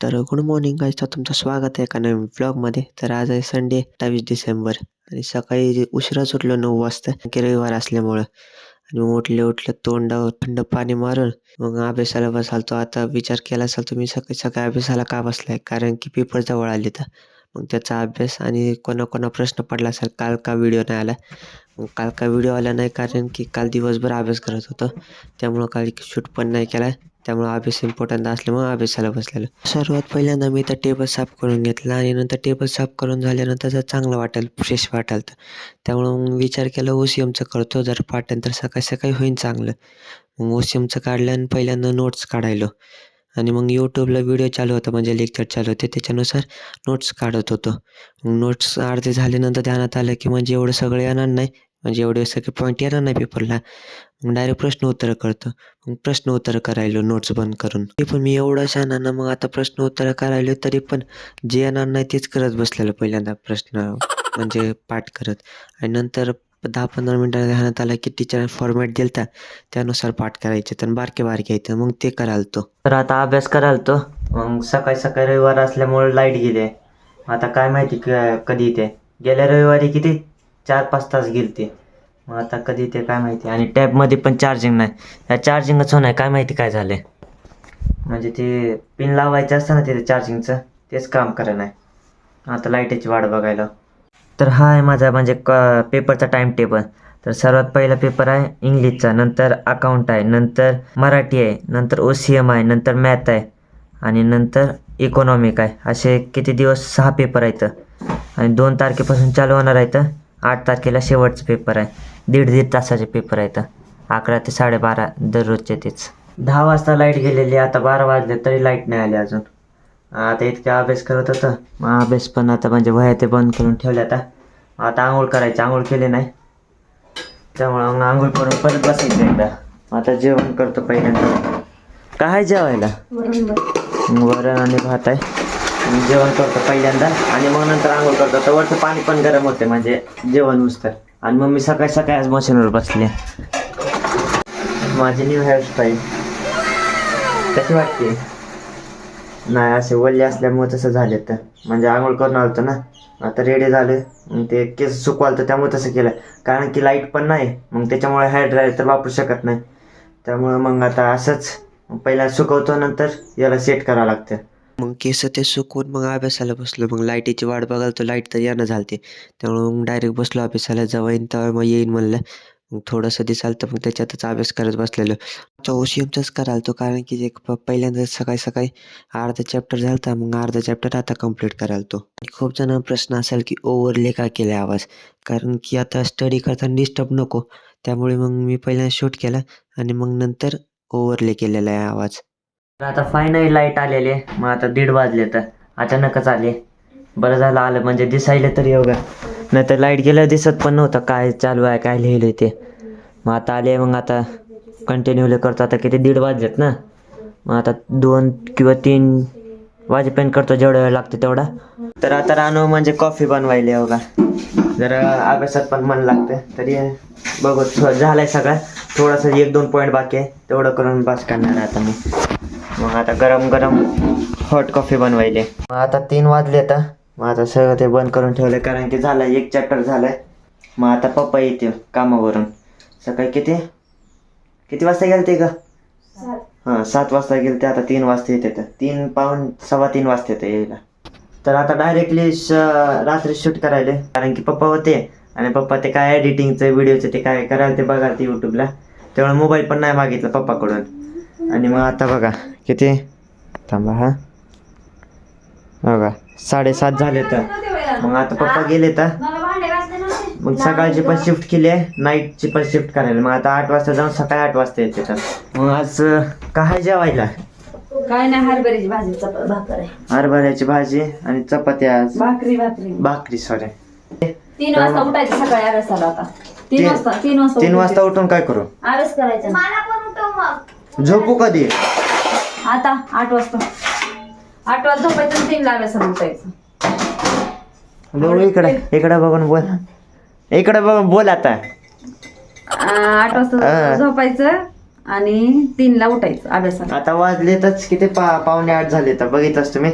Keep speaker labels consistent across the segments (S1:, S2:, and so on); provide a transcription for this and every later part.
S1: तर good morning guys, तर तुमचं स्वागत आहे एका नवीन ब्लॉगमध्ये. तर आज आहे संडे 28 डिसेंबर आणि सकाळी उशिराच उठलो 9 वाजता की रविवार असल्यामुळं. आणि मग उठले तोंडावर थंड पाणी मारून मग अभ्यासाला बसालतो. आता विचार केला असेल तुम्ही सकाळी सकाळी अभ्यासाला का बसलाय, कारण की पेपर जवळ आले तर मग त्याचा अभ्यास. आणि कोणा प्रश्न पडला असेल काल का व्हिडिओ नाही आला. मग काल का व्हिडिओ आला नाही कारण की काल दिवसभर अभ्यास करत होतो, त्यामुळं काल शूट पण नाही केला. त्यामुळे अभ्यास इम्पॉर्टंट असल्यामुळे अभ्यासाला बसलेलो. सर्वात पहिल्यांदा मी तर टेबल साफ करून घेतला आणि नंतर टेबल साफ करून झाल्यानंतर जर चांगलं वाटेल, फ्रेश वाटेल तर त्यामुळं मग विचार केला ओसीएमचं करतो, जर पाठन तर सकाळी सकाळी होईन चांगलं. मग ओसीएमचं काढलं आणि पहिल्यांदा नोट्स काढायलो. आणि मग यूट्यूबला व्हिडिओ चालू होता, म्हणजे लेक्चर चालू होते, त्याच्यानुसार नोट्स काढत होतो. मग नोट्स अर्धे झाल्यानंतर ध्यानात आलं की म्हणजे एवढं सगळं येणार नाही, म्हणजे एवढे सगळे पॉईंट येणार नाही पेपरला. मग डायरेक्ट प्रश्न उत्तरं करतो. मग प्रश्न उत्तरं करायलो नोट्स बंद करून. ते पण मी एवढा शहाणा ना, मग आता प्रश्न उत्तरं करायलो तरी पण जे येणार नाही तेच करत बसलेलं पहिल्यांदा प्रश्न म्हणजे पाठ करत. आणि नंतर 10-15 मिनटांनी ध्यानात आलं की टीचर फॉर्मॅट दिलता त्यानुसार पाठ करायचे, तर बारके बारके येतं मग ते करायलतो. तर आता अभ्यास करायलतो. मग सकाळी सकाळी रविवार असल्यामुळे लाईट गेली. आता काय माहिती कधी ते गेल्या रविवारी किती 4-5 तास गेलते. मग आता कधी ते काय माहिती. आणि टॅबमध्ये पण चार्जिंग नाही, या चार्जिंगच होणार काय माहिती काय झालं. म्हणजे ते पिन लावायचं असतं ना तिथे चार्जिंगचं, तेच काम करत नाही. आता लाईटीची वाट बघायला. तर हा आहे माझा म्हणजे पेपरचा टाईम टेबल. तर सर्वात पहिला पेपर आहे इंग्लिशचा, नंतर अकाउंट आहे, नंतर मराठी आहे, नंतर OCM आहे, नंतर मॅथ आहे आणि नंतर इकॉनॉमिक आहे. असे किती दिवस 6 पेपर आहेत. आणि 2 तारखेपासून चालू होणार आहेत. 8 तारखेला शेवटचा पेपर आहे. दीड तासाचे पेपर आहेत. 11 ते 12:30 दररोजचे तेच. 10 वाजता लाईट गेलेली, आता 12 वाजले तरी लाईट नाही आली अजून. आता इतका अभ्यास करत होतं. मग अभ्यास पण आता म्हणजे वह्या ते बंद करून ठेवल्या. आता आंघोळ करायची, आंघोळ केली नाही त्यामुळं मग आंघोळ करून परत बसायचं एकदा. आता जेवण करतो पहिल्यांदा. काय जेवायला? वरण आणि भात आहे. जेवण करतो पहिल्यांदा आणि मग नंतर आंघोळ करतो. तर वरचं पाणी पण गरम होते म्हणजे जेवण उचतर. आणि मग मी सकाळी सकाळी आज मशीनवर बसले. माझी न्यू हेअरस्टाईल कशी वाटते? नाही असे वल्ले असल्यामुळे तसं झाले. तर म्हणजे आंघोळ करून आलतो ना, आता रेडी झाले. मग ते केस सुकवाल तर त्यामुळे तसं केलं, कारण की लाईट पण नाही. मग त्याच्यामुळे हेअर ड्रायर तर वापरू शकत नाही. त्यामुळं मग आता असंच पहिला सुकवतो, नंतर याला सेट करावं लागतं. मग केस ते सुकवून मग अभ्यासाला बसलो. मग लाईटीची वाट बघाल तर लाईट तर येणं झालते, त्यामुळे मग डायरेक्ट बसलो अभ्यासाला. जेव्हा येईन तेव्हा मग येईन म्हणलं. मग थोडंसं दिसाल तर मग त्याच्यातच अभ्यास करत बसलेलो. तर OCMचंच करायला कारण की जे पहिल्यांदा सकाळी सकाळी अर्धा चॅप्टर झालता, मग अर्धा चॅप्टर आता कंप्लीट करायला. आणि खूप जणांना प्रश्न असेल की ओव्हरले का केले आवाज, कारण की आता स्टडी करताना डिस्टर्ब नको, त्यामुळे मग मी पहिल्यांदा शूट केला आणि मग नंतर ओव्हरले केलेला आहे आवाज. तर आता फायनली लाईट आलेली आहे. मग आता 1:30 वाजले, तर अचानकच आले. बरं झालं आलं, म्हणजे दिसायला तरी एवढं, नाही तर लाईट गेलं दिसत पण नव्हतं काय चालू आहे काय लिहिलं ते. मग आता आले, मग आता कंटिन्यूली करतो. आता किती 1:30 वाजलेत ना, मग आता 2 किंवा 3 वाजेपर्यंत करतो, जेवढा वेळ लागतो तेवढा. तर आता राहणं म्हणजे कॉफी बनवायली आहे बघा. जरा अभ्यासात पण मन लागतं तरी बघू. झालं आहे सगळं, थोडंसं 1-2 पॉईंट बाकी आहे, तेवढं करून बस करणार आता मी. मग आता गरम गरम हॉट कॉफी बनवायली. मग आता 3 वाजले. आता मग आता सगळं ते बंद करून ठेवलं, कारण की झालं 1 चॅप्टर झालं. मग आता पप्पा येते कामावरून. सकाळी किती वाजता गेलं ते का? 7 वाजता गेलं ते. आता 3 वाजता येते, तर 3 पाऊण 3:15 वाजता येते यायला. तर आता डायरेक्टली रात्री शूट करायला, कारण की पप्पा होते. आणि पप्पा ते काय एडिटिंगचं व्हिडिओचं ते काय करायला ते बघा ते यूट्यूबला, तेवढं मोबाईल पण नाही मागितलं पप्पाकडून. आणि मग आता बघा किती, थांबा हा बघा 7:30 झाले. तर मग आता पप्पा गेले, तर मग सकाळची पण शिफ्ट केली आहे, नाईटची पण शिफ्ट करायला. मग आता 8 वाजता जाऊन सकाळी 8 वाजता येते. तर मग आज काय जेवायला?
S2: काय नाही, हरभऱ्याची भाजी भाकर आहे.
S1: हरभऱ्याची भाजी आणि चपात्या. आज भाकरी सॉरी.
S2: 3 वाजता उठायचं सकाळी अभ्यासाला. आता 3
S1: वाजता उठून काय करू?
S2: अभ्यास करायचा.
S1: झोपू कधी?
S2: आता 8 वाजता झोपायचं आणि 3ला अभ्यासाला उठायचं.
S1: इकडे बघून बोल आता.
S2: 8 वाजता झोपायचं आणि 3ला उठायचं अभ्यासाला.
S1: आता वाजलेतच किती 7:45 झाले तर बघितलंच तुम्ही.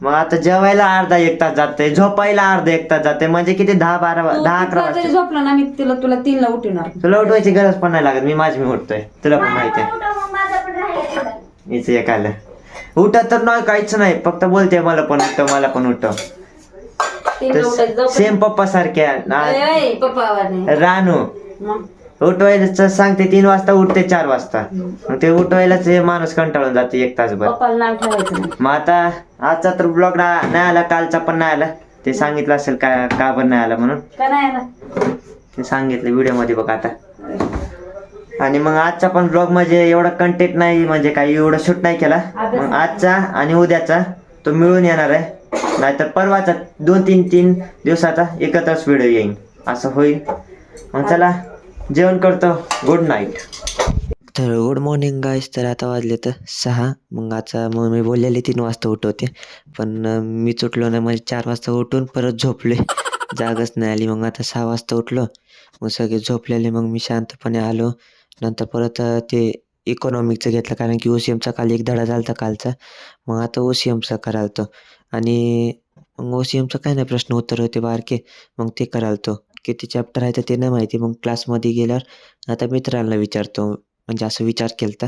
S1: मग आता जेवायला अर्धा एक तास जाते, झोपायला अर्धा एक तास जाते, म्हणजे किती 10-11
S2: जरी
S1: वाजते.
S2: झोपला ना मी तुला 3ला उठवणार.
S1: तुला उठवायची गरज पण नाही लागत, मी उठतोय, तुला पण माहिती आहे. मीच एक आलं उठत तर नाही काहीच नाही, फक्त बोलते मला पण उठव मला पण उठव.
S2: 3ला उठायचं.
S1: सेम पप्पा सारख्या
S2: पप्पा
S1: रानू उठवायला सांगते 3 वाजता उठते 4 वाजता, मग ते उठवायलाच हे माणूस कंटाळून जाते 1 तासभर.
S2: पप्पाला नाव ठेवायचं नाही.
S1: मग आता आजचा तर ब्लॉग नाही आला, कालचा पण नाही आला. ते सांगितलं असेल का पण नाही आला म्हणून.
S2: का नाही आला
S1: ते सांगितलं व्हिडिओ मध्ये बघ आता. आणि मग आजचा पण ब्लॉग म्हणजे एवढा कंटेंट नाही, म्हणजे काही एवढं शूट नाही केला. मग आजचा आणि उद्याचा तो मिळून येणार आहे, नाहीतर परवाचा 2-3 दिवसाचा एकत्रच व्हिडिओ येईल, असं होईल. मग चला जेवण करतो. Good night. तर गुड मॉर्निंग गाईस. तर आता वाजले तर 6. मग मी बोललेले 3 वाजता उठवते, पण मीच उठलो नाही. म्हणजे 4 वाजता उठून परत झोपले, जागच नाही आली. मग आता 6 वाजता उठलो, मग सगळे झोपलेले. मग मी शांतपणे आलो. नंतर परत ते इकॉनॉमिकचं घेतलं, कारण की OCMचा काल एक धडा झाला कालचा. मग आता OCMचा करायला आणि मग OCMचं काय नाही, प्रश्न उत्तर होते बारके, मग ते करायला किती चॅप्टर आहे तर ते नाही माहिती. मग क्लासमध्ये गेल्यावर आता मित्रांना विचारतो, म्हणजे असं विचार केला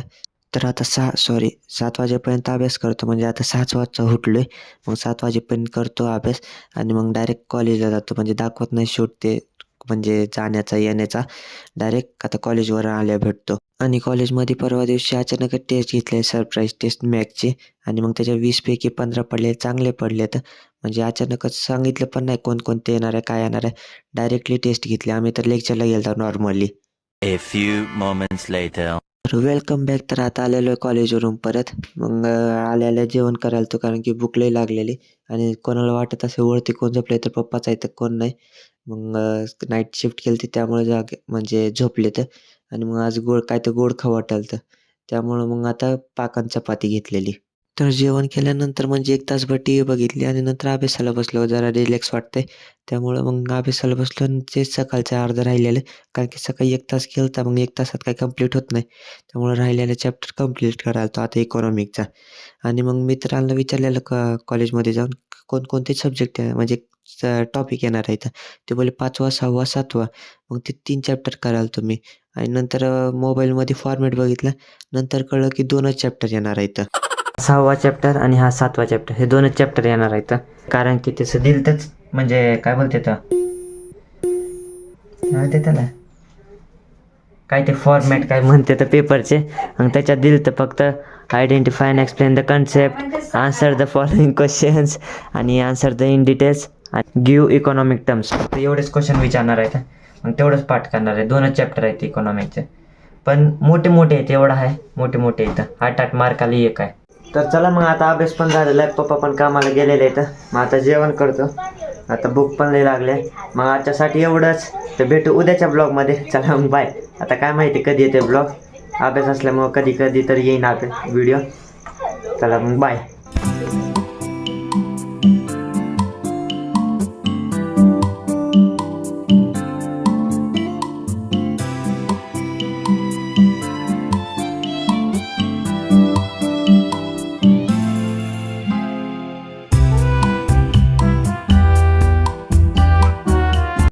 S1: तर आता 7 वाजेपर्यंत अभ्यास करतो. म्हणजे आता 6 वाजता उठलो आहे, मग 7 वाजेपर्यंत करतो अभ्यास आणि मग डायरेक्ट कॉलेजला जातो. म्हणजे दाखवत नाही शूट ते, म्हणजे जाण्याचा येण्याचा. डायरेक्ट आता कॉलेजवर आल्या भेटतो. आणि कॉलेजमध्ये परवा दिवशी अचानक टेस्ट घेतले, सरप्राईज टेस्ट मॅथची, आणि मग त्याच्या 20 पैकी 15 पडले, चांगले पडलेत. म्हणजे अचानकच सांगितलं पण नाही कोणते येणार आहे, काय येणार आहे, डायरेक्टली टेस्ट घेतली. आम्ही तर लेक्चरला गेलो normally.
S3: A few moments later.
S1: Welcome back. तर आता आलेलो आहे कॉलेजवरून परत. मग आल्याला जेवण करायला कारण की भूक लई लागलेली, आणि कोणाला वाटत असे वरती कोण झोपले तर पप्पाच आहे तर कोण नाही. मग नाईट शिफ्ट केली त्यामुळे म्हणजे झोपले तर. आणि मग आज काय तर गोड खावं वाटायला त्यामुळं मग आता पाकन चपाती घेतलेली. तर जेवण केल्यानंतर म्हणजे 1 तासभर TV बघितली, आणि नंतर अभ्यासाला बसलो. जरा रिलॅक्स वाटतंय त्यामुळं मग अभ्यासाला बसलो. आणि तेच सकाळचं अर्धं राहिलेलं, कारण की सकाळी 1 तास केला होता, मग 1 तासात काही कंप्लीट होत नाही, त्यामुळे राहिलेला चॅप्टर कंप्लीट करायला आता इकॉनॉमिकचा. आणि मग मित्रांना विचारलेलं कॉलेजमध्ये जाऊन कोणकोणते सब्जेक्ट आहे, म्हणजे टॉपिक येणार आहेत. ते बोलले 5वा 6वा 7वा. मग ते 3 चॅप्टर करायला मी. आणि नंतर मोबाईलमध्ये फॉर्मॅट बघितला, नंतर कळलं की 2च चॅप्टर येणार आहेत. 6वा चॅप्टर आणि हा 7वा चॅप्टर, हे 2च चॅप्टर येणार आहेत. कारण की तसं दिलंच, म्हणजे काय बोलते त्याला काय ते फॉर्मॅट काय म्हणते तर पेपरचे. मग त्याच्यात दिलं तर फक्त identify and explain the concept, answer the following questions, आणि आन्सर द इन डिटेल्स, आणि गिव्ह इकॉनॉमिक टर्म्स. फक्त एवढेच क्वेश्चन विचारणार आहेत. मग तेवढंच पाठ करणार आहे. 2च चॅप्टर आहेत इकॉनॉमिकचे, पण मोठे आहेत. एवढं आहे, मोठे इथं 8 मार्काला एक आहे. तर चला मग आता अभ्यास पण झालेला आहे, पप्पा पण कामाला गेलेले आहेत. मग आता जेवण करतो, आता भूक पण लई लागले. मग आजच्यासाठी एवढंच. तर भेटू उद्याच्या ब्लॉगमध्ये. चला मग बाय. आता काय माहिती कधी येते ब्लॉग, अभ्यास असल्यामुळं कधी तर येईन व्हिडिओ. चला मग बाय.